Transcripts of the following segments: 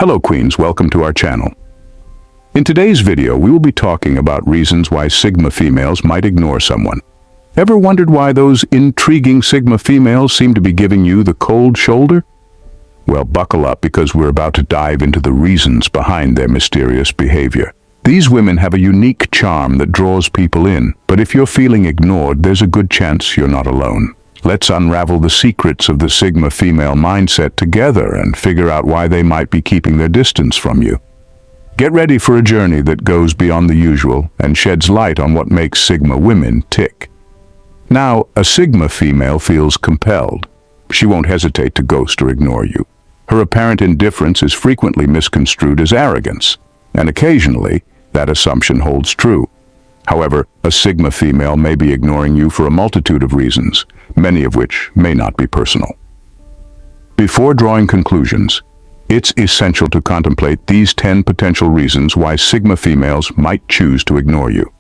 Hello Queens, welcome to our channel. In today's video, we will be talking about reasons why Sigma females might ignore someone. Ever wondered why those intriguing Sigma females seem to be giving you the cold shoulder? Well, buckle up because we're about to dive into the reasons behind their mysterious behavior. These women have a unique charm that draws people in, but if you're feeling ignored, there's a good chance you're not alone. Let's unravel the secrets of the Sigma female mindset together and figure out why they might be keeping their distance from you. Get ready for a journey that goes beyond the usual and sheds light on what makes Sigma women tick. Now, a Sigma female feels compelled. She won't hesitate to ghost or ignore you. Her apparent indifference is frequently misconstrued as arrogance, and occasionally, that assumption holds true. However, a Sigma female may be ignoring you for a multitude of reasons, many of which may not be personal. Before drawing conclusions, it's essential to contemplate these 10 potential reasons why Sigma females might choose to ignore you.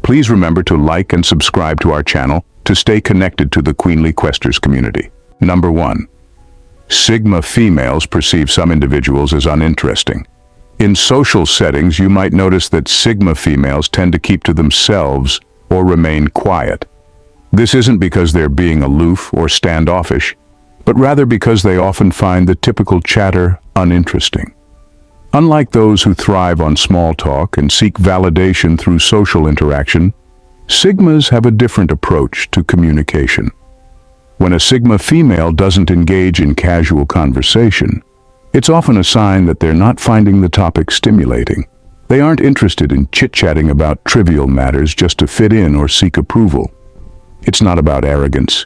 Please remember to like and subscribe to our channel to stay connected to the Queenly Questers community. Number 1. Sigma females perceive some individuals as uninteresting. In social settings, you might notice that Sigma females tend to keep to themselves or remain quiet. This isn't because they're being aloof or standoffish, but rather because they often find the typical chatter uninteresting. Unlike those who thrive on small talk and seek validation through social interaction, Sigmas have a different approach to communication. When a Sigma female doesn't engage in casual conversation, it's often a sign that they're not finding the topic stimulating. They aren't interested in chit-chatting about trivial matters just to fit in or seek approval. It's not about arrogance.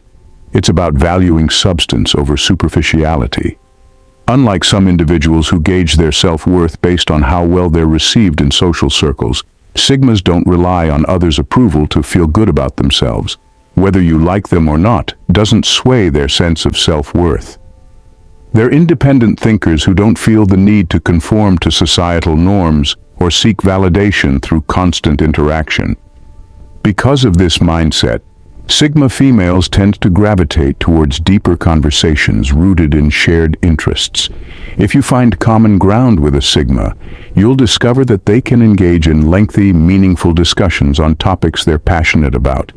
It's about valuing substance over superficiality. Unlike some individuals who gauge their self-worth based on how well they're received in social circles, Sigmas don't rely on others' approval to feel good about themselves. Whether you like them or not doesn't sway their sense of self-worth. They're independent thinkers who don't feel the need to conform to societal norms or seek validation through constant interaction. Because of this mindset, Sigma females tend to gravitate towards deeper conversations rooted in shared interests. If you find common ground with a Sigma, you'll discover that they can engage in lengthy, meaningful discussions on topics they're passionate about.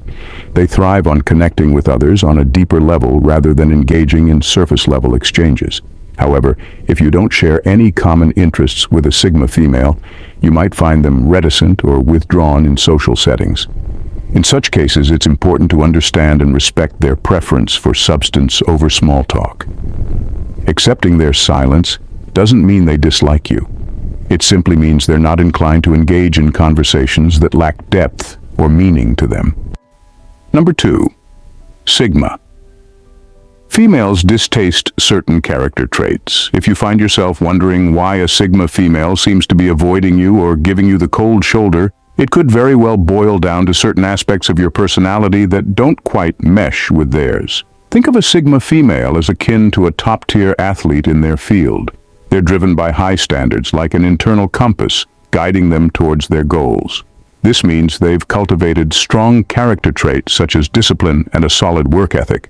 They thrive on connecting with others on a deeper level rather than engaging in surface-level exchanges. However, if you don't share any common interests with a Sigma female, you might find them reticent or withdrawn in social settings. In such cases, it's important to understand and respect their preference for substance over small talk. Accepting their silence doesn't mean they dislike you. It simply means they're not inclined to engage in conversations that lack depth or meaning to them. Number 2. Sigma. Females distaste certain character traits. If you find yourself wondering why a Sigma female seems to be avoiding you or giving you the cold shoulder, it could very well boil down to certain aspects of your personality that don't quite mesh with theirs. Think of a Sigma female as akin to a top-tier athlete in their field. They're driven by high standards, like an internal compass, guiding them towards their goals. This means they've cultivated strong character traits such as discipline and a solid work ethic.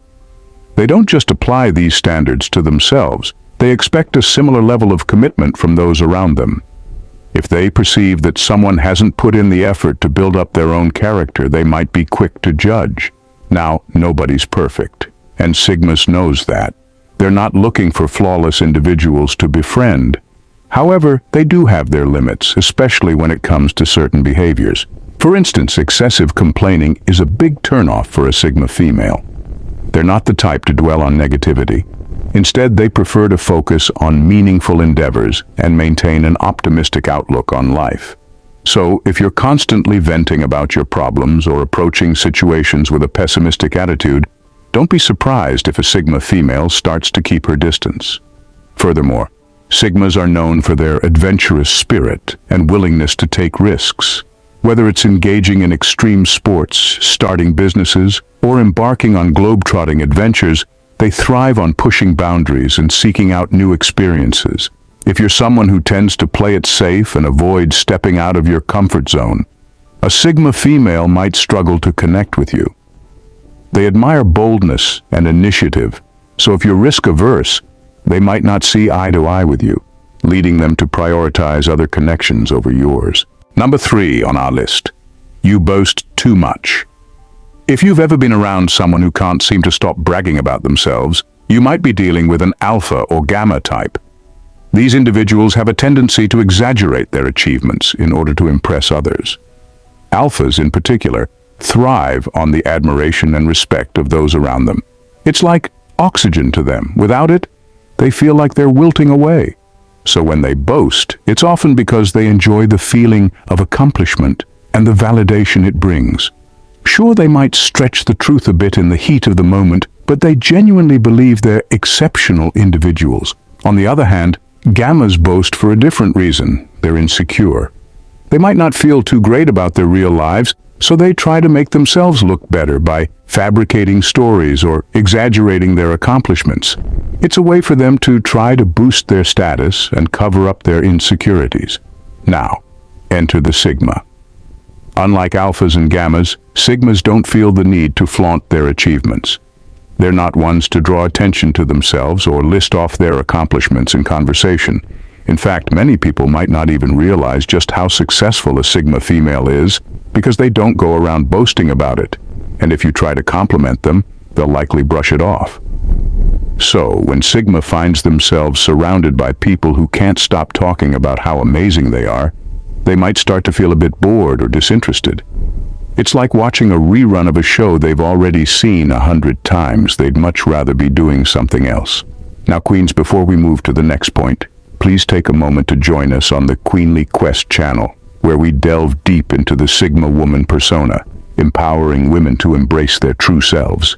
They don't just apply these standards to themselves, they expect a similar level of commitment from those around them. If they perceive that someone hasn't put in the effort to build up their own character, they might be quick to judge. Now, nobody's perfect, and Sigmas knows that. They're not looking for flawless individuals to befriend. However, they do have their limits, especially when it comes to certain behaviors. For instance, excessive complaining is a big turnoff for a Sigma female. They're not the type to dwell on negativity. Instead, they prefer to focus on meaningful endeavors and maintain an optimistic outlook on life. So, if you're constantly venting about your problems or approaching situations with a pessimistic attitude, don't be surprised if a Sigma female starts to keep her distance. Furthermore, Sigmas are known for their adventurous spirit and willingness to take risks. Whether it's engaging in extreme sports, starting businesses, or embarking on globe-trotting adventures, they thrive on pushing boundaries and seeking out new experiences. If you're someone who tends to play it safe and avoid stepping out of your comfort zone, a Sigma female might struggle to connect with you. They admire boldness and initiative, so if you're risk-averse, they might not see eye to eye with you. leading them to prioritize other connections over yours. Number 3 on our list. You boast too much. If you've ever been around someone who can't seem to stop bragging about themselves, you might be dealing with an alpha or gamma type. These individuals have a tendency to exaggerate their achievements in order to impress others. Alphas, in particular, thrive on the admiration and respect of those around them. It's like oxygen to them. Without it, they feel like they're wilting away. So when they boast, it's often because they enjoy the feeling of accomplishment and the validation it brings. Sure, they might stretch the truth a bit in the heat of the moment, but they genuinely believe they're exceptional individuals. On the other hand, gammas boast for a different reason. They're insecure. They might not feel too great about their real lives, so they try to make themselves look better by fabricating stories or exaggerating their accomplishments. It's a way for them to try to boost their status and cover up their insecurities. Now, enter the sigma. Unlike alphas and gammas, sigmas don't feel the need to flaunt their achievements. They're not ones to draw attention to themselves or list off their accomplishments in conversation. In fact, many people might not even realize just how successful a sigma female is because they don't go around boasting about it. And if you try to compliment them, they'll likely brush it off. So, when sigma finds themselves surrounded by people who can't stop talking about how amazing they are, they might start to feel a bit bored or disinterested. It's like watching a rerun of a show they've already seen 100 times. They'd much rather be doing something else. Now, Queens, before we move to the next point, please take a moment to join us on the Queenly Quest channel, where we delve deep into the Sigma woman persona, empowering women to embrace their true selves.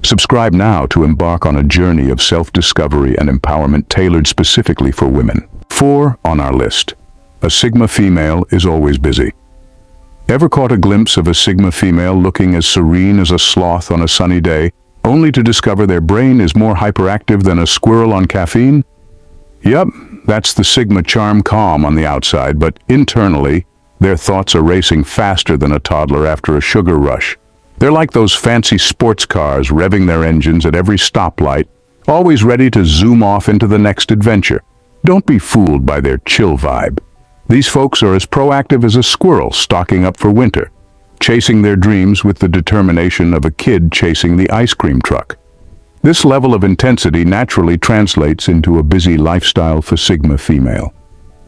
Subscribe now to embark on a journey of self-discovery and empowerment tailored specifically for women. 4 on our list. A Sigma female is always busy. Ever caught a glimpse of a Sigma female looking as serene as a sloth on a sunny day, only to discover their brain is more hyperactive than a squirrel on caffeine? Yep, that's the Sigma charm, calm on the outside, but internally, their thoughts are racing faster than a toddler after a sugar rush. They're like those fancy sports cars revving their engines at every stoplight, always ready to zoom off into the next adventure. Don't be fooled by their chill vibe. These folks are as proactive as a squirrel stocking up for winter, chasing their dreams with the determination of a kid chasing the ice cream truck. This level of intensity naturally translates into a busy lifestyle for Sigma female.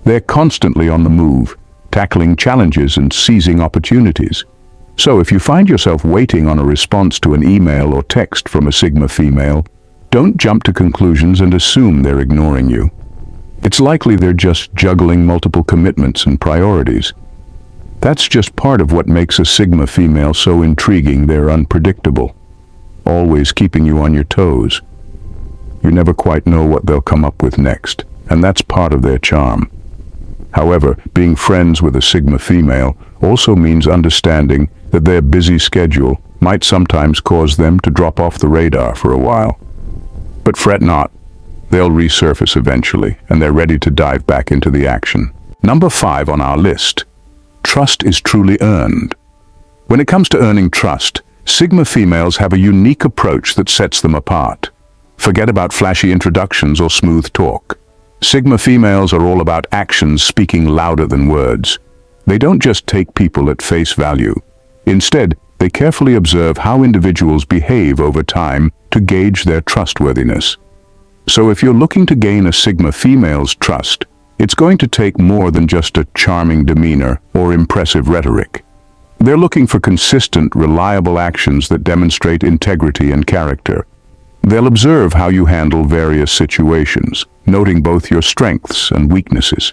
They're constantly on the move, tackling challenges and seizing opportunities. So if you find yourself waiting on a response to an email or text from a Sigma female, don't jump to conclusions and assume they're ignoring you. It's likely they're just juggling multiple commitments and priorities. That's just part of what makes a Sigma female so intriguing. They're unpredictable, always keeping you on your toes. You never quite know what they'll come up with next, and that's part of their charm. However, being friends with a Sigma female also means understanding that their busy schedule might sometimes cause them to drop off the radar for a while. But fret not. They'll resurface eventually, and they're ready to dive back into the action. Number 5 on our list. Trust is truly earned. When it comes to earning trust, Sigma females have a unique approach that sets them apart. Forget about flashy introductions or smooth talk. Sigma females are all about actions speaking louder than words. They don't just take people at face value. Instead, they carefully observe how individuals behave over time to gauge their trustworthiness. So if you're looking to gain a Sigma female's trust, it's going to take more than just a charming demeanor or impressive rhetoric. They're looking for consistent, reliable actions that demonstrate integrity and character. They'll observe how you handle various situations, noting both your strengths and weaknesses.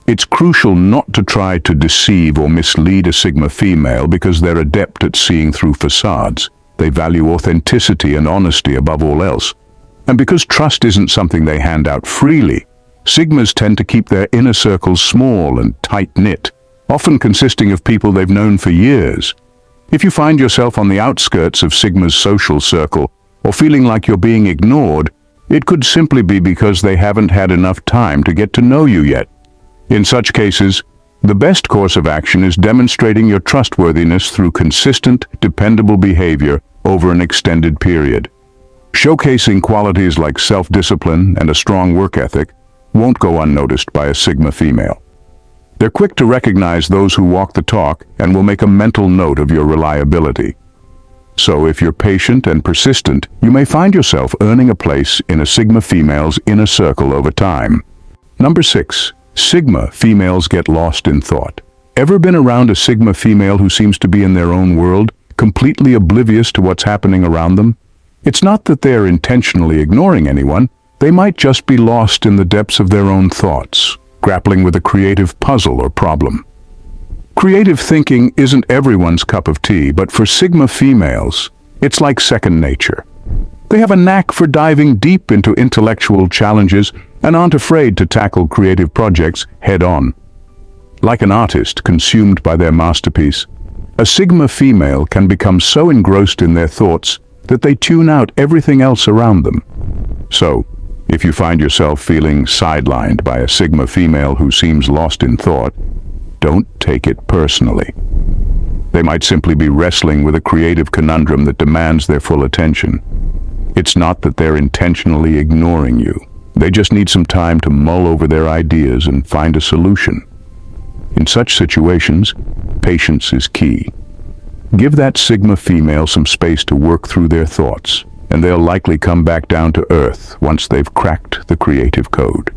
It's crucial not to try to deceive or mislead a Sigma female because they're adept at seeing through facades. They value authenticity and honesty above all else. And because trust isn't something they hand out freely, Sigmas tend to keep their inner circles small and tight-knit, often consisting of people they've known for years. If you find yourself on the outskirts of Sigma's social circle, or feeling like you're being ignored, it could simply be because they haven't had enough time to get to know you yet. In such cases, the best course of action is demonstrating your trustworthiness through consistent, dependable behavior over an extended period. Showcasing qualities like self-discipline and a strong work ethic won't go unnoticed by a Sigma female. They're quick to recognize those who walk the talk and will make a mental note of your reliability. So if you're patient and persistent, you may find yourself earning a place in a Sigma female's inner circle over time. Number 6. Sigma females get lost in thought. Ever been around a Sigma female who seems to be in their own world, completely oblivious to what's happening around them? It's not that they're intentionally ignoring anyone, they might just be lost in the depths of their own thoughts, grappling with a creative puzzle or problem. Creative thinking isn't everyone's cup of tea, but for Sigma females, it's like second nature. They have a knack for diving deep into intellectual challenges and aren't afraid to tackle creative projects head-on. Like an artist consumed by their masterpiece, a Sigma female can become so engrossed in their thoughts that they tune out everything else around them. So, if you find yourself feeling sidelined by a Sigma female who seems lost in thought, don't take it personally. They might simply be wrestling with a creative conundrum that demands their full attention. It's not that they're intentionally ignoring you. They just need some time to mull over their ideas and find a solution. In such situations, patience is key. Give that Sigma female some space to work through their thoughts, and they'll likely come back down to earth once they've cracked the creative code.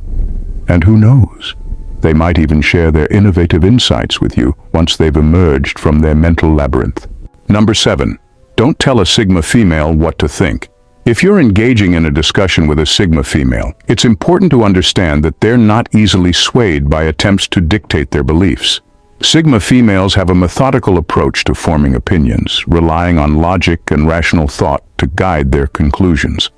And who knows? They might even share their innovative insights with you once they've emerged from their mental labyrinth. Number 7. Don't tell a Sigma female what to think. If you're engaging in a discussion with a Sigma female, it's important to understand that they're not easily swayed by attempts to dictate their beliefs. Sigma females have a methodical approach to forming opinions, relying on logic and rational thought to guide their conclusions.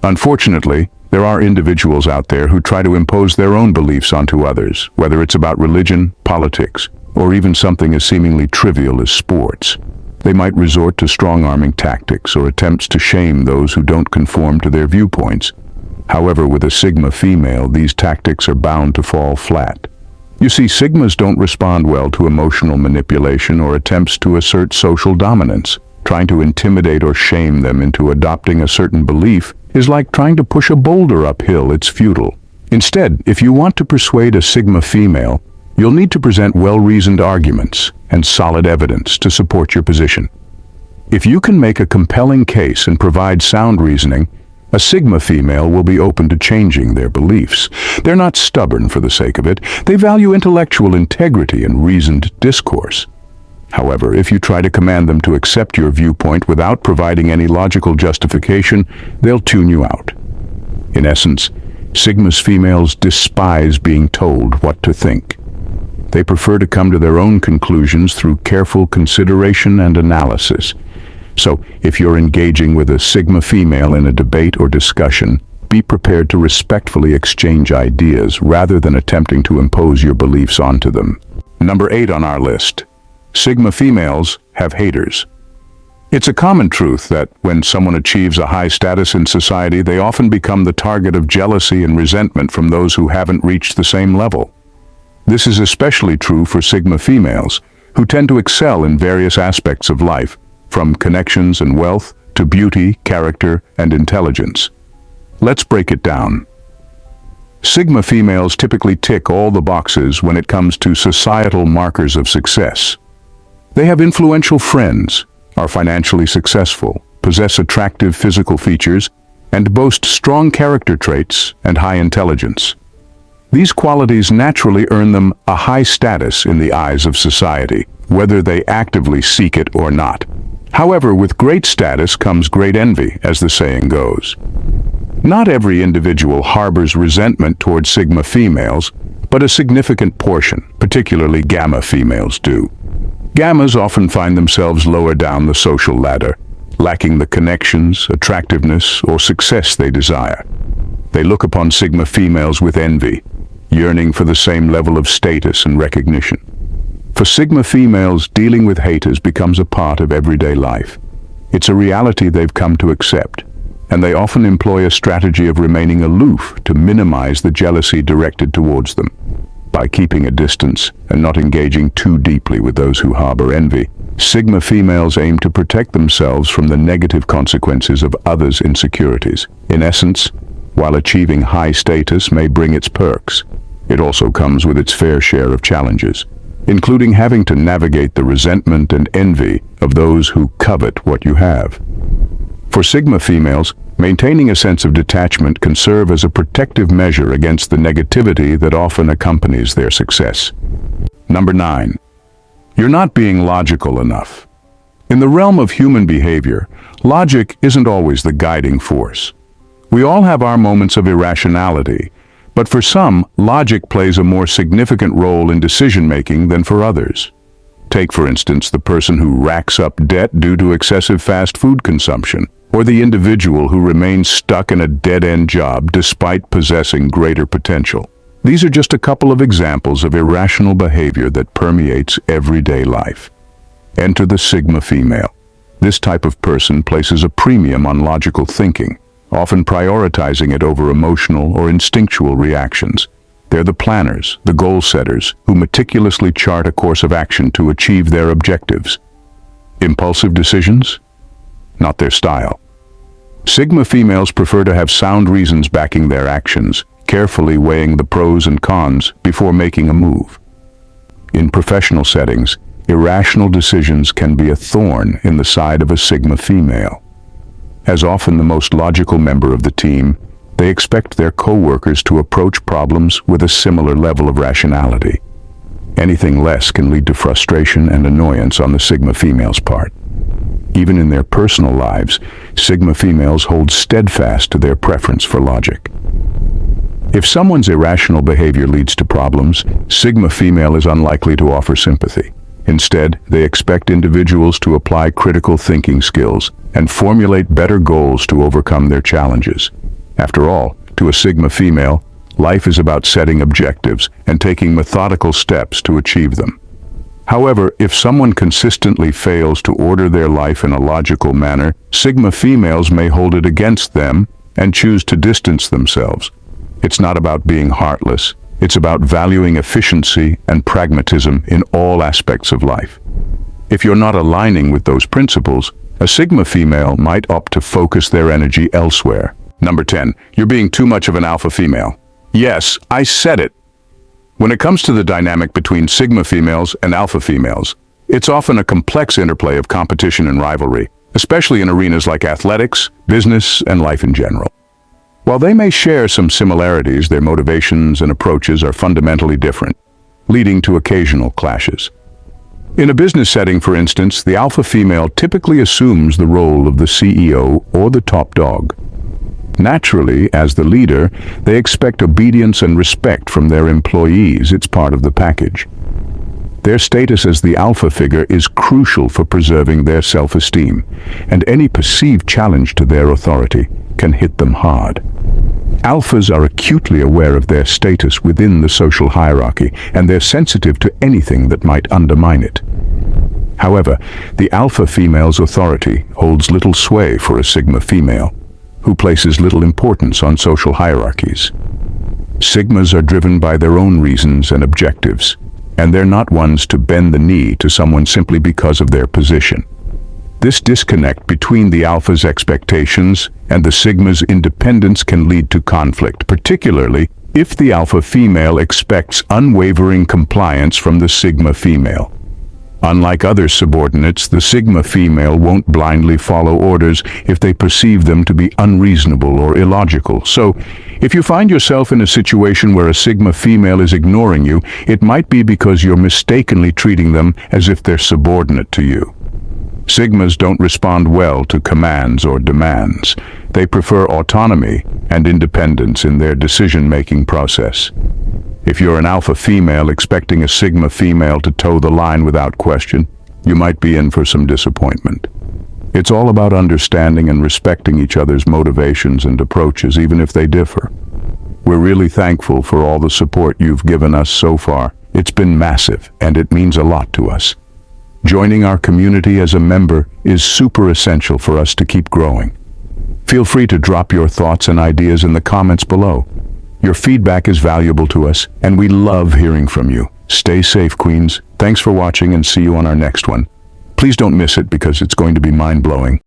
Unfortunately, there are individuals out there who try to impose their own beliefs onto others, whether it's about religion, politics, or even something as seemingly trivial as sports. They might resort to strong-arming tactics or attempts to shame those who don't conform to their viewpoints. However, with a Sigma female, these tactics are bound to fall flat. You see, Sigmas don't respond well to emotional manipulation or attempts to assert social dominance. Trying to intimidate or shame them into adopting a certain belief is like trying to push a boulder uphill. It's futile. Instead, if you want to persuade a Sigma female, you'll need to present well-reasoned arguments and solid evidence to support your position. If you can make a compelling case and provide sound reasoning, a Sigma female will be open to changing their beliefs. They're not stubborn for the sake of it. They value intellectual integrity and reasoned discourse. However, if you try to command them to accept your viewpoint without providing any logical justification, they'll tune you out. In essence, Sigma's females despise being told what to think. They prefer to come to their own conclusions through careful consideration and analysis. So, if you're engaging with a Sigma female in a debate or discussion, be prepared to respectfully exchange ideas rather than attempting to impose your beliefs onto them. Number 8 on our list. Sigma females have haters. It's a common truth that when someone achieves a high status in society, they often become the target of jealousy and resentment from those who haven't reached the same level. This is especially true for Sigma females, who tend to excel in various aspects of life, from connections and wealth to beauty, character, and intelligence. Let's break it down. Sigma females typically tick all the boxes when it comes to societal markers of success. They have influential friends, are financially successful, possess attractive physical features, and boast strong character traits and high intelligence. These qualities naturally earn them a high status in the eyes of society, whether they actively seek it or not. However, with great status comes great envy, as the saying goes. Not every individual harbors resentment towards Sigma females, but a significant portion, particularly Gamma females, do. Gammas often find themselves lower down the social ladder, lacking the connections, attractiveness, or success they desire. They look upon Sigma females with envy, yearning for the same level of status and recognition. For Sigma females, dealing with haters becomes a part of everyday life. It's a reality they've come to accept, and they often employ a strategy of remaining aloof to minimize the jealousy directed towards them. By keeping a distance and not engaging too deeply with those who harbor envy, Sigma females aim to protect themselves from the negative consequences of others' insecurities. In essence, while achieving high status may bring its perks, it also comes with its fair share of challenges, including having to navigate the resentment and envy of those who covet what you have. For Sigma females, maintaining a sense of detachment can serve as a protective measure against the negativity that often accompanies their success. Number 9. You're not being logical enough. In the realm of human behavior, logic isn't always the guiding force. We all have our moments of irrationality, but for some, logic plays a more significant role in decision-making than for others. Take, for instance, the person who racks up debt due to excessive fast food consumption, or the individual who remains stuck in a dead-end job despite possessing greater potential. These are just a couple of examples of irrational behavior that permeates everyday life. Enter the Sigma female. This type of person places a premium on logical thinking, often prioritizing it over emotional or instinctual reactions. They're the planners, the goal setters, who meticulously chart a course of action to achieve their objectives. Impulsive decisions? Not their style. Sigma females prefer to have sound reasons backing their actions, carefully weighing the pros and cons before making a move. In professional settings, irrational decisions can be a thorn in the side of a Sigma female. As often the most logical member of the team, they expect their co-workers to approach problems with a similar level of rationality. Anything less can lead to frustration and annoyance on the Sigma female's part. Even in their personal lives, Sigma females hold steadfast to their preference for logic. If someone's irrational behavior leads to problems, Sigma female is unlikely to offer sympathy. Instead, they expect individuals to apply critical thinking skills and formulate better goals to overcome their challenges. After all, to a Sigma female, life is about setting objectives and taking methodical steps to achieve them. However, if someone consistently fails to order their life in a logical manner, Sigma females may hold it against them and choose to distance themselves. It's not about being heartless. It's about valuing efficiency and pragmatism in all aspects of life. If you're not aligning with those principles, a Sigma female might opt to focus their energy elsewhere. Number 10. You're being too much of an alpha female. Yes, I said it. When it comes to the dynamic between Sigma females and alpha females, it's often a complex interplay of competition and rivalry, especially in arenas like athletics, business, and life in general. While they may share some similarities, their motivations and approaches are fundamentally different, leading to occasional clashes. In a business setting, for instance, the alpha female typically assumes the role of the CEO or the top dog. Naturally, as the leader, they expect obedience and respect from their employees. It's part of the package. Their status as the alpha figure is crucial for preserving their self-esteem, and any perceived challenge to their authority can hit them hard. Alphas are acutely aware of their status within the social hierarchy, and they're sensitive to anything that might undermine it. However, the alpha female's authority holds little sway for a Sigma female, who places little importance on social hierarchies. Sigmas are driven by their own reasons and objectives, and they're not ones to bend the knee to someone simply because of their position. This disconnect between the alpha's expectations and the Sigma's independence can lead to conflict, particularly if the alpha female expects unwavering compliance from the Sigma female. Unlike other subordinates, the Sigma female won't blindly follow orders if they perceive them to be unreasonable or illogical. So, if you find yourself in a situation where a Sigma female is ignoring you, it might be because you're mistakenly treating them as if they're subordinate to you. Sigmas don't respond well to commands or demands. They prefer autonomy and independence in their decision-making process. If you're an alpha female expecting a Sigma female to toe the line without question, you might be in for some disappointment. It's all about understanding and respecting each other's motivations and approaches, even if they differ. We're really thankful for all the support you've given us so far. It's been massive, and it means a lot to us. Joining our community as a member is super essential for us to keep growing. Feel free to drop your thoughts and ideas in the comments below. Your feedback is valuable to us, and we love hearing from you. Stay safe, Queens. Thanks for watching, and see you on our next one. Please don't miss it because it's going to be mind-blowing.